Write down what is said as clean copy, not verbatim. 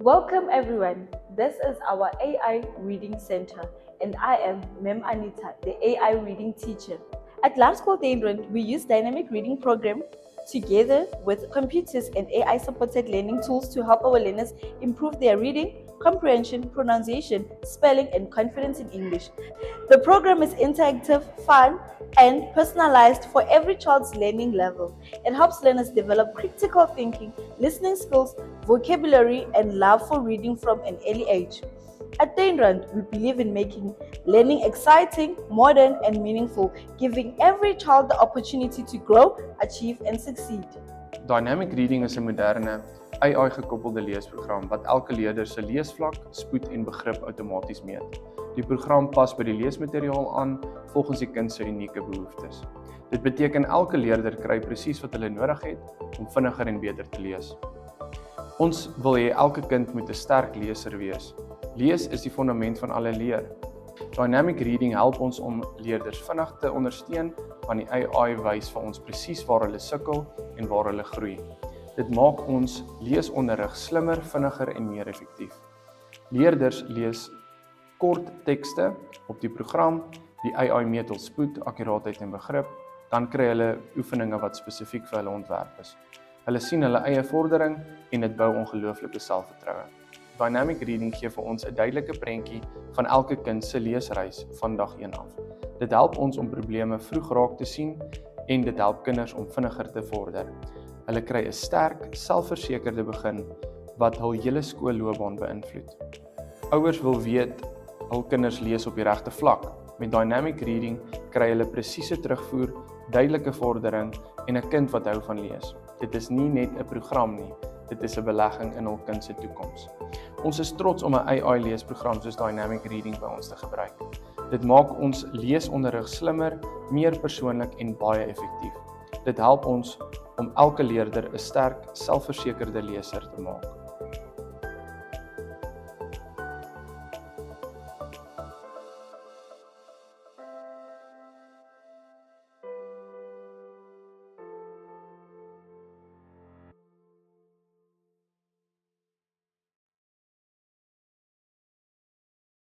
Welcome everyone. This is our AI Reading Center and I am Mem Anita, the AI Reading teacher. At Land School Dainrand, we use dynamic reading program together with computers and AI supported learning tools to help our learners improve their reading, comprehension, pronunciation, spelling and confidence in English. The program is interactive, fun, and personalized for every child's learning level. It helps learners develop critical thinking, listening skills, vocabulary, and love for reading from an early age. At Dainrand, we believe in making learning exciting, modern, and meaningful, giving every child the opportunity to grow, achieve, and succeed. Dynamic Reading is 'n moderne AI-gekoppelde leesprogram wat elke leerder se leesvlak, spoed en begrip outomaties meet. Die program pas by die leesmateriaal aan volgens die kind se unieke behoeftes. Dit beteken elke leerder kry presies wat hulle nodig het om vinniger en beter te lees. Ons wil hê elke kind moet 'n sterk leser wees. Lees is die fondament van alle leer. Dynamic Reading help ons om leerders vinnig te ondersteun, want die AI wys vir ons presies waar hulle sukkel en waar hulle groei. Dit maak ons leesonderrig slimmer, vinniger en meer effektief. Leerders lees kort tekste op die program, die AI meet hul spoed, akkuraatheid en begrip, dan kry hulle oefeninge wat spesifiek vir hulle ontwerp is. Hulle sien hulle eie vordering en dit bou ongelooflike selfvertroue. Dynamic Reading gee vir ons 'n duidelike prentjie van elke kind se leesreis van dag 1 af. Dit help ons om probleme vroeg raak te sien en dit help kinders om vinniger te vorder. Hulle kry 'n sterk, selfversekerde begin wat hul hele skoolloopbaan beïnvloed. Ouers wil weet hul kinders lees op die regte vlak. Met Dynamic Reading kry hulle presiese terugvoer, duidelike vordering en 'n kind wat hou van lees. Dit is nie net 'n program nie, dit is 'n belegging in hul kind se toekoms. Ons is trots om 'n AI leesprogram soos Dynamic Reading by ons te gebruik. Dit maak ons leesonderrig slimmer, meer persoonlik en baie effektief. Dit help ons om elke leerder 'n sterk, selfversekerde leser te maak.